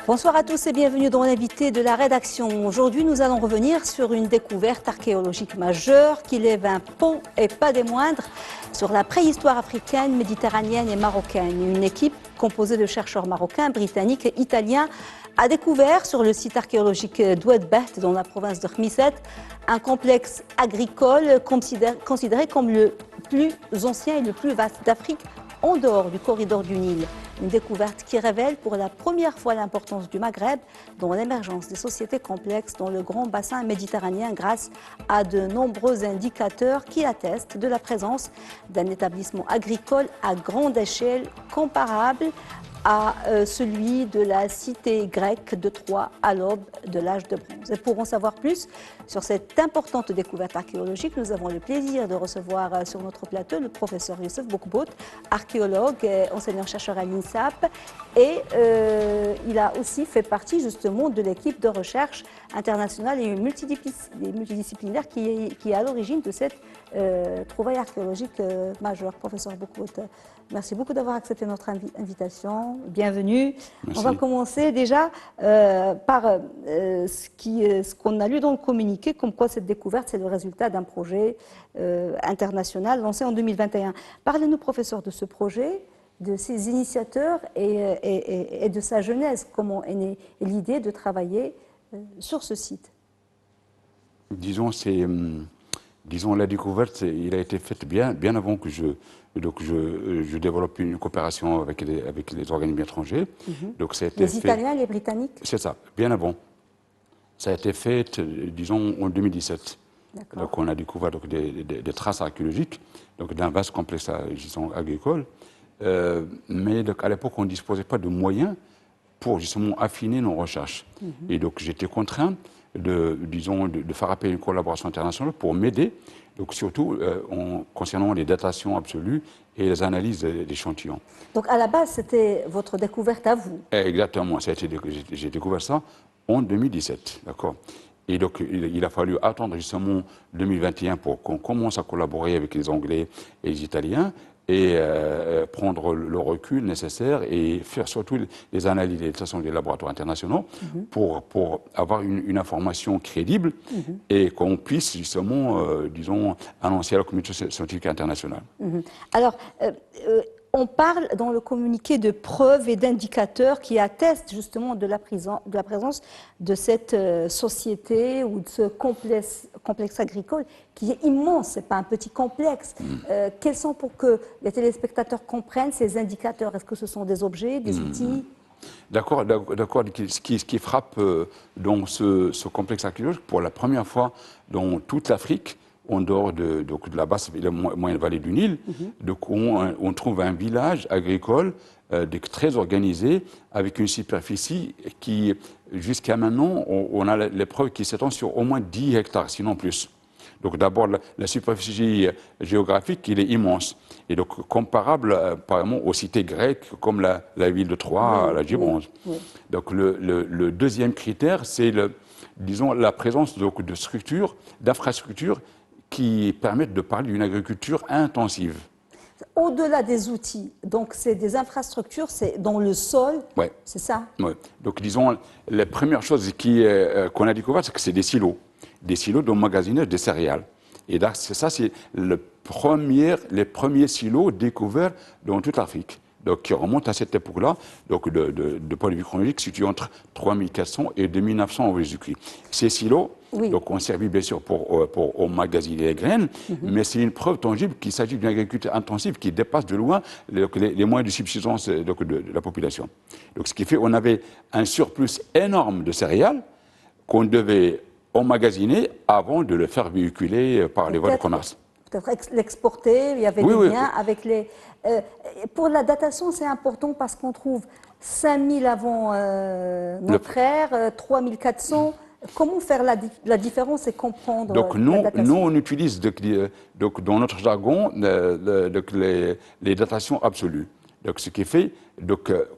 Bonsoir à tous et bienvenue dans l'invité de la rédaction. Aujourd'hui, nous allons revenir sur une découverte archéologique majeure qui lève un pont, et pas des moindres, sur la préhistoire africaine, méditerranéenne et marocaine. Une équipe composée de chercheurs marocains, britanniques et italiens a découvert sur le site archéologique d'Oued-Beht, dans la province de Khmisset, un complexe agricole considéré comme le plus ancien et le plus vaste d'Afrique, en dehors du corridor du Nil. Une découverte qui révèle pour la première fois l'importance du Maghreb dans l'émergence des sociétés complexes dans le grand bassin méditerranéen grâce à de nombreux indicateurs qui attestent de la présence d'un établissement agricole à grande échelle comparable à celui de la cité grecque de Troie à l'aube de l'âge de bronze. Et pour en savoir plus sur cette importante découverte archéologique, nous avons le plaisir de recevoir sur notre plateau le professeur Youssef Boukbout, archéologue et enseignant-chercheur à l'INSAP. Et il a aussi fait partie justement de l'équipe de recherche internationale et multidisciplinaire qui est à l'origine de cette trouvaille archéologique majeure. Professeur Boukbout, merci beaucoup d'avoir accepté notre invitation. Bienvenue. Merci. On va commencer déjà par ce qu'on a lu dans le communiqué, comme quoi cette découverte, c'est le résultat d'un projet international lancé en 2021. Parlez-nous, professeur, de ce projet, de ses initiateurs et de sa genèse. Comment est née l'idée de travailler sur ce site? Disons, la découverte, il a été faite bien avant que je développe une coopération avec les organismes étrangers. Donc, ça a été les Italiens, les Britanniques? C'est ça, bien avant. Ça a été fait, disons, en 2017. Donc, on a découvert donc, des traces archéologiques d'un vaste complexe agricole. Mais donc, à l'époque, on ne disposait pas de moyens pour justement affiner nos recherches. Et donc, j'étais contraint de faire appel à une collaboration internationale pour m'aider, donc surtout concernant les datations absolues et les analyses d'échantillons. Donc à la base, c'était votre découverte à vous? Exactement, j'ai découvert ça en 2017, d'accord. Et donc il a fallu attendre justement 2021 pour qu'on commence à collaborer avec les Anglais et les Italiens, et prendre le recul nécessaire et faire surtout les analyses des stations des laboratoires internationaux pour avoir une information crédible et qu'on puisse justement, disons, annoncer à la communauté scientifique internationale. Alors, on parle dans le communiqué de preuves et d'indicateurs qui attestent justement de la présence de cette société ou de ce complexe agricole qui est immense, ce n'est pas un petit complexe. Quels sont, pour que les téléspectateurs comprennent, ces indicateurs? Est-ce que ce sont des objets, des outils? D'accord. Ce qui frappe dans ce complexe archéologique, pour la première fois dans toute l'Afrique, en dehors de la basse et la moyenne vallée du Nil, donc on trouve un village agricole très organisé, avec une superficie qui, jusqu'à maintenant, on a les preuves qui s'étendent sur au moins 10 hectares, sinon plus. Donc d'abord, la superficie géographique, il est immense. Et donc comparable apparemment aux cités grecques, comme la ville de Troie, la Gibronze. Donc le deuxième critère, c'est disons, la présence de structures, d'infrastructures, qui permettent de parler d'une agriculture intensive. Au-delà des outils, donc c'est des infrastructures, c'est dans le sol, c'est ça? Oui. Donc disons, la première chose qu'on a découvert, c'est que c'est des silos d'emmagasinage de céréales. Et là, c'est les premiers silos découverts dans toute l'Afrique. Donc, qui remontent à cette époque-là, donc de point de vue chronologique, situé entre 3400 et 2900 avant Jésus-Christ. Ces silos donc, ont servi bien sûr pour emmagasiner les graines, mais c'est une preuve tangible qu'il s'agit d'une agriculture intensive qui dépasse de loin les moyens de subsistance de la population. Donc, ce qui fait qu'on avait un surplus énorme de céréales qu'on devait emmagasiner avant de le faire véhiculer par les voies de commerce. Peut-être l'exporter, il y avait des liens avec les... pour la datation, c'est important parce qu'on trouve 5000 avant notre ère, 3400. Comment faire la différence et comprendre la datation? Nous, on utilise dans notre jargon les datations absolues. Donc, ce qui fait,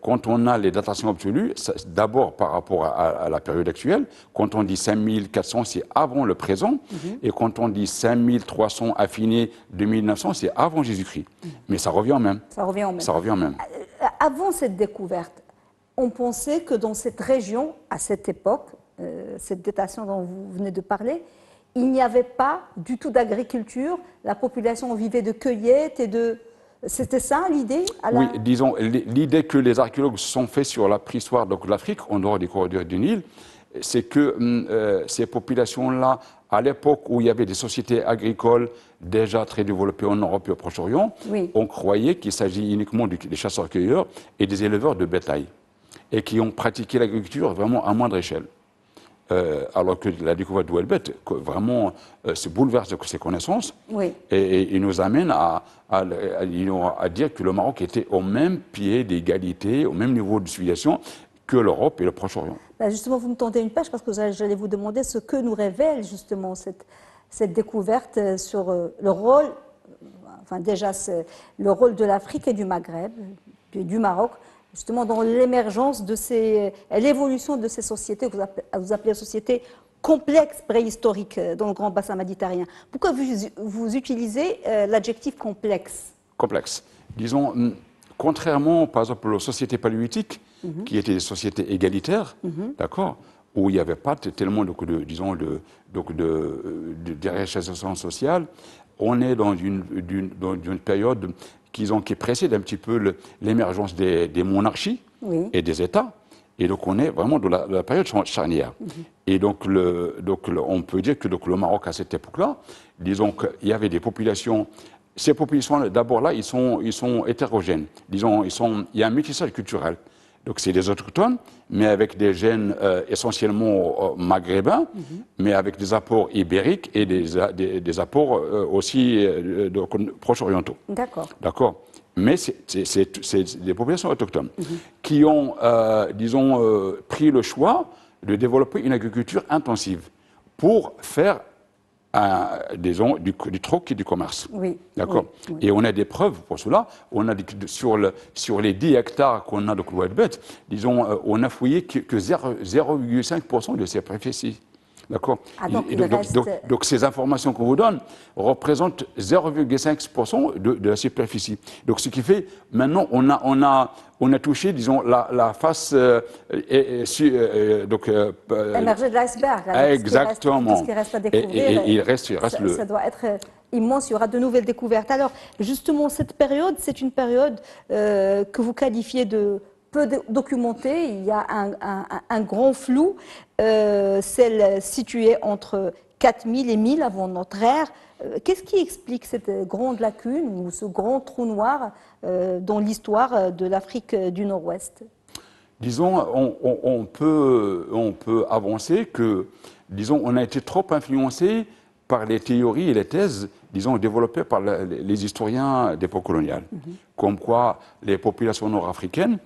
quand on a les datations absolues, d'abord par rapport à la période actuelle, quand on dit 5400, c'est avant le présent, et quand on dit 5300 affinés 2900, c'est avant Jésus-Christ. Mais ça revient au même. Ça revient au même. Avant cette découverte, on pensait que dans cette région, à cette époque, cette datation dont vous venez de parler, il n'y avait pas du tout d'agriculture. La population vivait de cueillettes et de... C'était ça l'idée Oui, disons, l'idée que les archéologues se sont faits sur la préhistoire de l'Afrique, en dehors des corridors du Nil, c'est que ces populations-là, à l'époque où il y avait des sociétés agricoles déjà très développées en Europe et au Proche-Orient, on croyait qu'il s'agit uniquement des chasseurs-cueilleurs et des éleveurs de bétail, et qui ont pratiqué l'agriculture vraiment à moindre échelle. Alors que la découverte de Welbet, vraiment, se bouleverse de ses connaissances et il nous amène à dire que le Maroc était au même pied d'égalité, au même niveau de civilisation que l'Europe et le Proche-Orient. Justement, vous me tendez une page parce que j'allais vous demander ce que nous révèle justement cette découverte sur le rôle, enfin déjà le rôle de l'Afrique et du Maghreb, du Maroc, justement dans l'émergence de l'évolution de ces sociétés, que vous appelez sociétés complexes préhistoriques dans le grand bassin méditerranéen. Pourquoi vous utilisez l'adjectif complexe? Complexe. Disons, contrairement par exemple aux sociétés paléolithiques, qui étaient des sociétés égalitaires, d'accord, où il n'y avait pas tellement de hiérarchisation sociale, on est dans une période qui précède un petit peu l'émergence des monarchies et des États. Et donc, on est vraiment dans la période charnière. Et donc, on peut dire que le Maroc, à cette époque-là, disons qu'il y avait des populations. Ces populations, d'abord là, ils sont hétérogènes. Disons, il y a un métissage culturel. Donc, c'est des autochtones, mais avec des gènes essentiellement maghrébins, mais avec des apports ibériques et des apports aussi proche-orientaux. D'accord. Mais c'est des populations autochtones qui ont, pris le choix de développer une agriculture intensive pour faire du troc et du commerce. D'accord. Et on a des preuves pour cela. On a sur les 10 hectares qu'on a de Welbet, disons, on a fouillé que 0,5% de ces superficie. D'accord. Donc ces informations qu'on vous donne représentent 0,5% de la superficie. Donc ce qui fait, maintenant, on a touché, disons, la face émergée de l'iceberg. Exactement. Ce qui reste à découvrir. Ça doit être immense, il y aura de nouvelles découvertes. Alors, justement, cette période, c'est une période que vous qualifiez de peu documentée. Il y a un grand flou, celle située entre 4000 et 1000 avant notre ère. Qu'est-ce qui explique cette grande lacune ou ce grand trou noir dans l'histoire de l'Afrique du Nord-Ouest? Disons, on peut avancer que, disons, on a été trop influencé par les théories et les thèses, disons, développées par les historiens d'époque coloniale, comme quoi les populations nord-africaines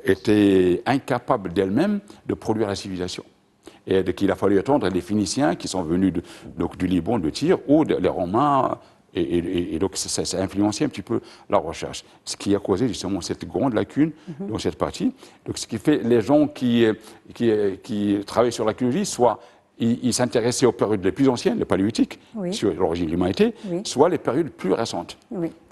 étaient incapables d'elles-mêmes de produire la civilisation. Et qu'il a fallu attendre les Phéniciens qui sont venus du Liban, de Tyr, ou les Romains, et donc ça a influencé un petit peu la recherche. Ce qui a causé justement cette grande lacune dans cette partie. Donc ce qui fait les gens qui travaillent sur l'archéologie, soit ils s'intéressaient aux périodes les plus anciennes, les paléolithiques, sur l'origine de l'humanité, soit les périodes plus récentes.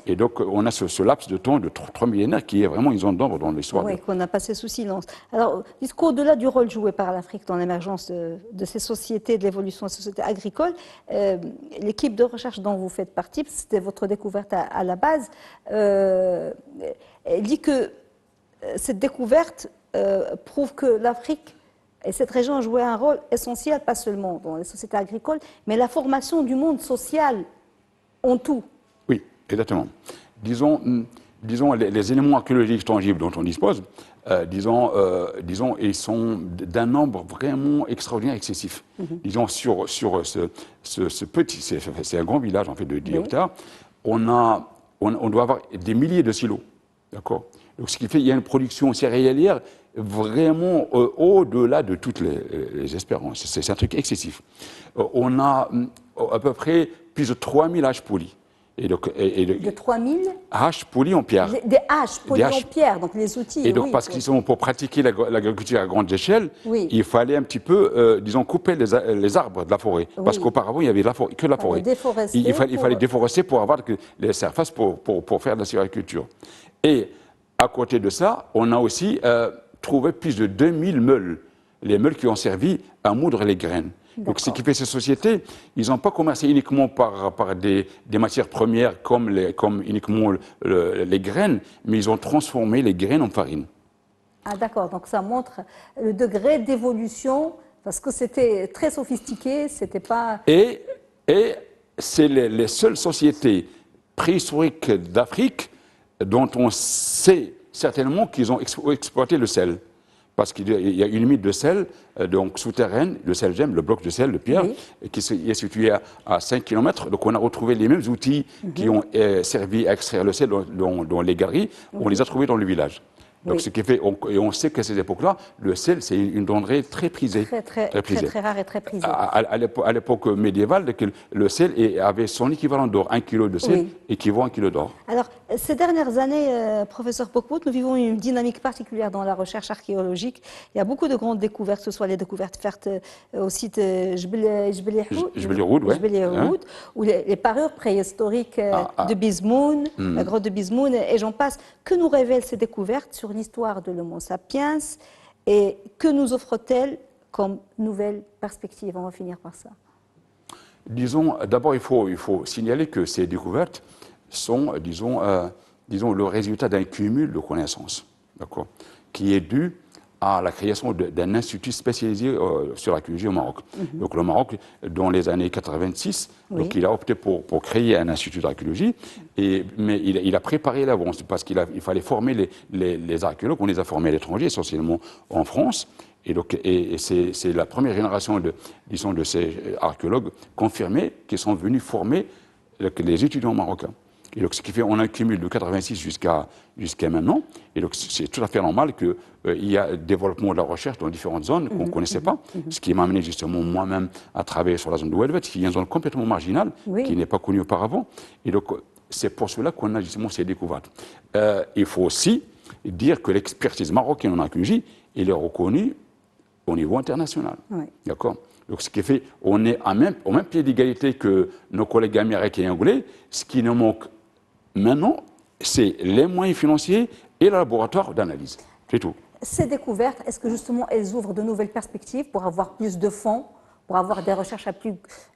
Et donc, on a ce laps de temps de 3 millénaires qui est vraiment une zone d'ombre dans l'histoire. Oui, qu'on a passé sous silence. Alors, au-delà du rôle joué par l'Afrique dans l'émergence de ces sociétés, de l'évolution des sociétés agricoles, l'équipe de recherche dont vous faites partie, c'était votre découverte à la base, elle dit que cette découverte prouve que l'Afrique et cette région a joué un rôle essentiel, pas seulement dans les sociétés agricoles, mais la formation du monde social en tout. Oui, exactement. Disons les éléments archéologiques tangibles dont on dispose, ils sont d'un nombre vraiment extraordinaire, excessif. Disons, sur ce petit, c'est un grand village en fait de 10 hectares, on doit avoir des milliers de silos. D'accord. Donc, ce qui fait qu'il y a une production céréalière vraiment au-delà de toutes les espérances. C'est un truc excessif. On a à peu près plus de 3000 haches polies. De 3000 haches polies en pierre. Des haches polies en pierre, donc les outils. Et donc, parce qu'ils sont pour pratiquer l'agriculture à grande échelle, il fallait un petit peu, couper les arbres de la forêt. Parce qu'auparavant, il y avait que de la forêt. Il fallait déforester pour avoir les surfaces pour faire de la silviculture. Et à côté de ça, on a aussi trouvé plus de 2000 meules, les meules qui ont servi à moudre les graines. Donc, ce qui fait ces sociétés, ils n'ont pas commencé uniquement par des matières premières comme uniquement les graines, mais ils ont transformé les graines en farine. Ah d'accord, donc ça montre le degré d'évolution, parce que c'était très sophistiqué, c'était pas... Et c'est les seules sociétés préhistoriques d'Afrique dont on sait certainement qu'ils ont exploité le sel. Parce qu'il y a une mine de sel donc souterraine, le sel gemme, le bloc de sel, de pierre, qui est situé à 5 km. Donc on a retrouvé les mêmes outils qui ont servi à extraire le sel dans les galeries, on les a trouvés dans le village. Donc ce qui fait, et on sait qu'à ces époques-là, le sel, c'est une denrée très prisée. Très rare et très prisée. À l'époque médiévale, le sel avait son équivalent d'or. 1 kilo de sel équivaut à 1 kilo d'or. Alors, ces dernières années, professeur Bokbout, nous vivons une dynamique particulière dans la recherche archéologique. Il y a beaucoup de grandes découvertes, que ce soit les découvertes faites au site Jbel Yahoud, ou les parures préhistoriques de Bizmoun, la grotte de Bizmoun, et j'en passe. Que nous révèlent ces découvertes sur l'histoire de l'Homo sapiens et que nous offre-t-elle comme nouvelle perspective? On va finir par ça. Disons, d'abord, il faut signaler que ces découvertes sont, disons, le résultat d'un cumul de connaissances, d'accord, qui est dû à la création d'un institut spécialisé sur l'archéologie au Maroc. Donc le Maroc, dans les années 86, donc, il a opté pour créer un institut d'archéologie, mais il a préparé l'avance parce qu'il fallait former les archéologues. On les a formés à l'étranger, essentiellement en France. Et c'est la première génération de ces archéologues confirmés qui sont venus former les étudiants marocains. Et donc, ce qui fait qu'on a un cumul de 86 jusqu'à maintenant. Et donc, c'est tout à fait normal qu'il y a développement de la recherche dans différentes zones qu'on ne connaissait pas. Ce qui m'a amené justement moi-même à travailler sur la zone de Ouelvet, qui est une zone complètement marginale, qui n'est pas connue auparavant. Et donc, c'est pour cela qu'on a justement ces découvertes. Il faut aussi dire que l'expertise marocaine en archéologie, elle est reconnue au niveau international. D'accord ? Donc, ce qui fait on est au même pied d'égalité que nos collègues américains et anglais. Ce qui nous manque maintenant, c'est les moyens financiers et le laboratoire d'analyse. C'est tout. Ces découvertes, est-ce que justement elles ouvrent de nouvelles perspectives pour avoir plus de fonds, pour avoir des recherches à plus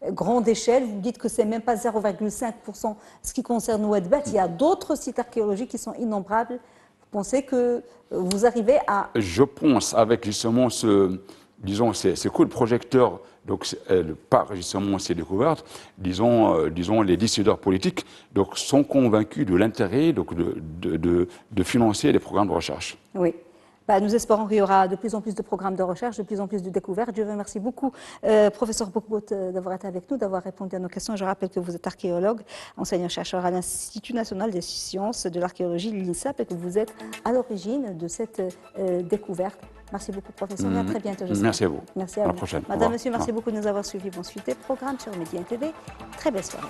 grande échelle? Vous dites que ce n'est même pas 0,5% ce qui concerne Ouelvet. Il y a d'autres sites archéologiques qui sont innombrables. Vous pensez que vous arrivez à... Je pense, avec justement ces coups de projecteur, donc par justement ces découvertes, disons les décideurs politiques donc, sont convaincus de l'intérêt de financer les programmes de recherche. Oui. Nous espérons qu'il y aura de plus en plus de programmes de recherche, de plus en plus de découvertes. Je vous remercie beaucoup, professeur Bokbout, d'avoir été avec nous, d'avoir répondu à nos questions. Je rappelle que vous êtes archéologue, enseignant-chercheur à l'Institut national des sciences de l'archéologie, l'INSAP, et que vous êtes à l'origine de cette découverte. Merci beaucoup, professeur, et à très bientôt. Merci à vous. Merci à vous. À la prochaine. Madame, monsieur, merci beaucoup de nous avoir suivis. Bon suite des programmes sur Média TV. Très belle soirée.